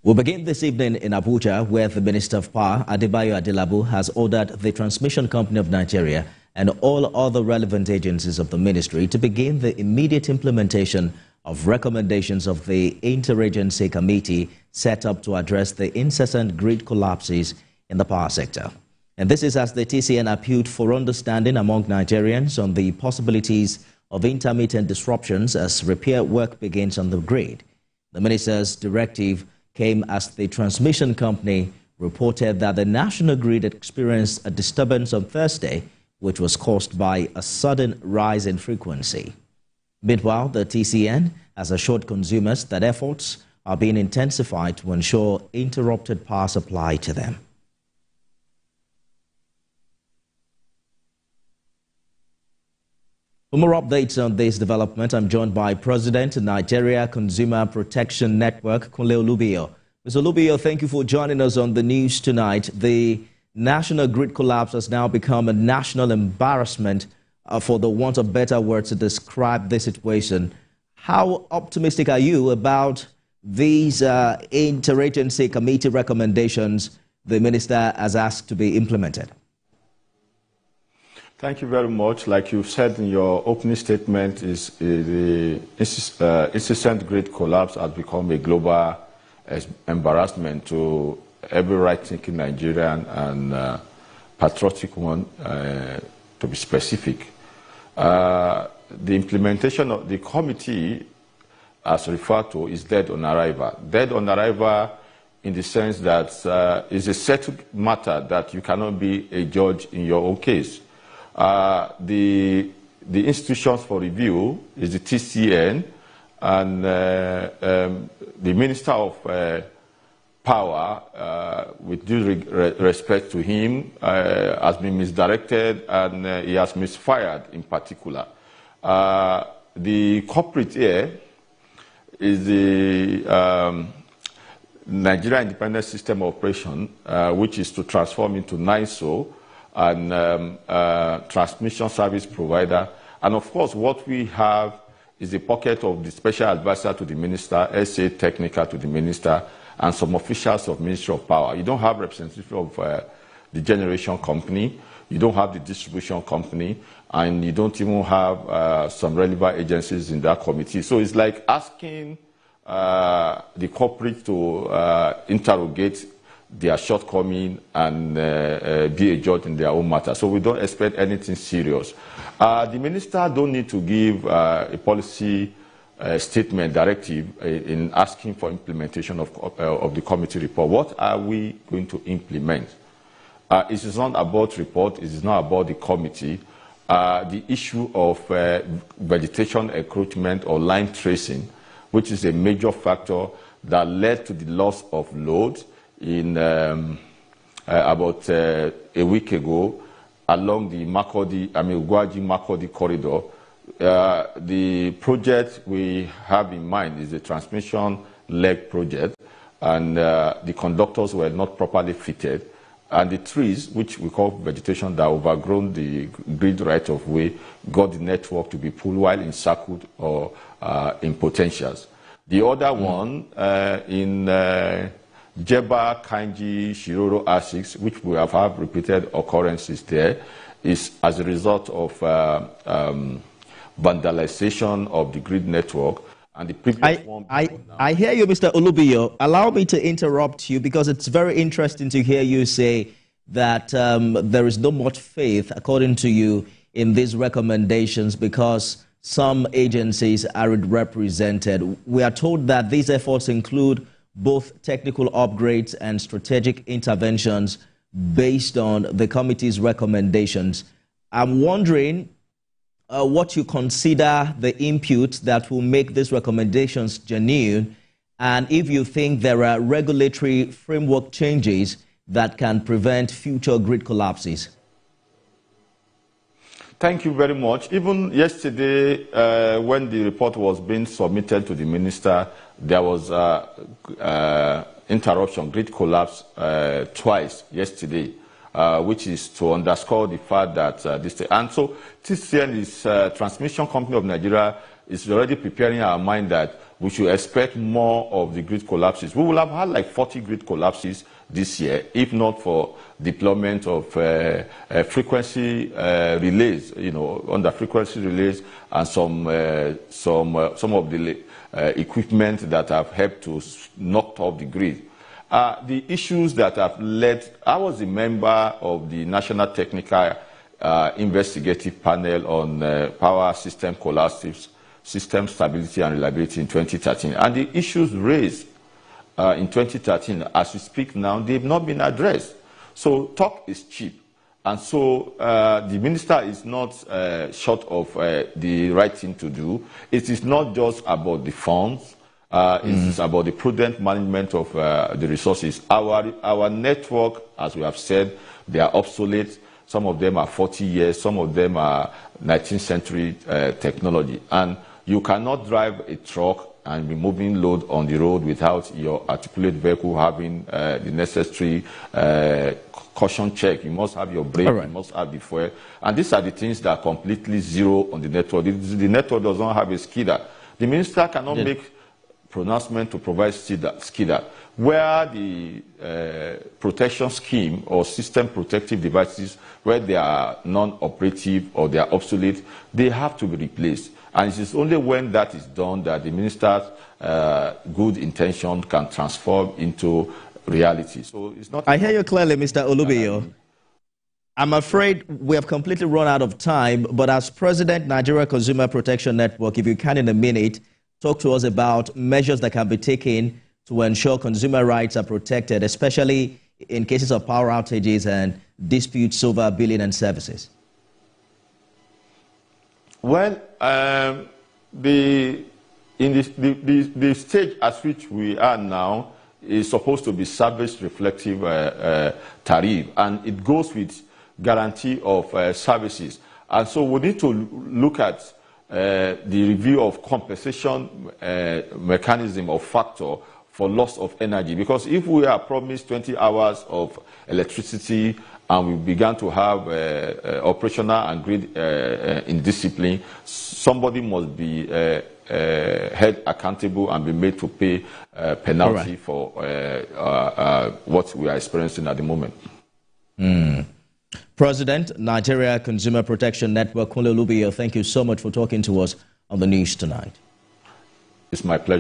We'll begin this evening in Abuja, where the Minister of Power, Adebayo Adelabu, has ordered the Transmission Company of Nigeria and all other relevant agencies of the ministry to begin the immediate implementation of recommendations of the Interagency Committee set up to address the incessant grid collapses in the power sector. And this is as the TCN appealed for understanding among Nigerians on the possibilities of intermittent disruptions as repair work begins on the grid. The minister's directive came as the transmission company reported that the national grid experienced a disturbance on Thursday, which was caused by a sudden rise in frequency. Meanwhile, the TCN has assured consumers that efforts are being intensified to ensure interrupted power supply to them. For more updates on this development, I'm joined by President of Nigeria Consumer Protection Network, Kunle Olubiyo. Mr. Olubiyo, thank you for joining us on the news tonight. The national grid collapse has now become a national embarrassment, for the want of better words to describe this situation. How optimistic are you about these interagency committee recommendations the minister has asked to be implemented? Thank you very much. Like you said in your opening statement, the incessant grid collapse has become a global embarrassment to every right-thinking Nigerian and patriotic one, to be specific. The implementation of the committee, as referred to, is dead on arrival. Dead on arrival in the sense that it's a settled matter that you cannot be a judge in your own case. The institutions for review is the TCN, and the Minister of Power, with due respect to him, has been misdirected and he has misfired in particular. The culprit here is the Nigeria Independent System Operation, which is to transform into NISO, and transmission service provider. And of course, what we have is the pocket of the special advisor to the minister, SA technical to the minister, and some officials of Ministry of Power. You don't have representative of the generation company, you don't have the distribution company, and you don't even have some relevant agencies in that committee. So it's like asking the corporate to interrogate their shortcoming and be a judge in their own matter. So we don't expect anything serious. The minister don't need to give a policy statement directive in asking for implementation of the committee report. What are we going to implement? It is not about report, it is not about the committee. The issue of vegetation encroachment or line tracing, which is a major factor that led to the loss of load in about a week ago along the Ugwaji-Makurdi corridor. The project we have in mind is the transmission leg project, and the conductors were not properly fitted, and the trees, which we call vegetation, that overgrown the grid right of way, got the network to be pulled while encircled or in potentials. The other one in Jeba, Kanji, Shiroro, R6, which we have had repeated occurrences there, is as a result of vandalization of the grid network. And the previous one. I hear you, Mr. Olubiyo. Allow me to interrupt you because it's very interesting to hear you say that there is not much faith, according to you, in these recommendations because some agencies aren't represented. We are told that these efforts include both technical upgrades and strategic interventions based on the committee's recommendations. I'm wondering what you consider the input that will make these recommendations genuine, and if you think there are regulatory framework changes that can prevent future grid collapses. Thank you very much. Even yesterday, when the report was being submitted to the minister, there was interruption, grid collapse twice yesterday, which is to underscore the fact that and so TCN is Transmission Company of Nigeria is already preparing our mind that we should expect more of the grid collapses. We will have had like 40 grid collapses this year, if not for deployment of frequency relays, under frequency relays, and some of the equipment that have helped to knock off the grid. The issues that have led, I was a member of the National Technical Investigative Panel on Power System Collapses, System Stability and Reliability in 2013. And the issues raised in 2013, as we speak now, they've not been addressed. So talk is cheap. And so the minister is not short of the right thing to do. It is not just about the funds. It is about the prudent management of the resources. Our network, as we have said, they are obsolete. Some of them are 40 years. Some of them are 19th century technology. And you cannot drive a truck and be moving load on the road without your articulate vehicle having the necessary caution check. You must have your brake, you must have the fuel. And these are the things that are completely zero on the network. The network does not have a skidder. The minister cannot make pronouncement to provide skidder. Where the protection scheme or system protective devices, where they are non-operative or they are obsolete, they have to be replaced. And it is only when that is done that the minister's good intention can transform into reality. So it's not. I hear you clearly, Mr. Olubiyo. I'm afraid we have completely run out of time, but as President, Nigeria Consumer Protection Network, if you can in a minute, talk to us about measures that can be taken to ensure consumer rights are protected, especially in cases of power outages and disputes over billing and services. Well, the stage at which we are now is supposed to be service reflective tariff, and it goes with guarantee of services. And so we need to look at the review of compensation mechanism or factor for loss of energy, because if we are promised 20 hours of electricity and we began to have operational and grid indiscipline, somebody must be held accountable and be made to pay penalty for what we are experiencing at the moment. President, Nigeria Consumer Protection Network, Kunle Olubiyo, thank you so much for talking to us on the news tonight. It's my pleasure.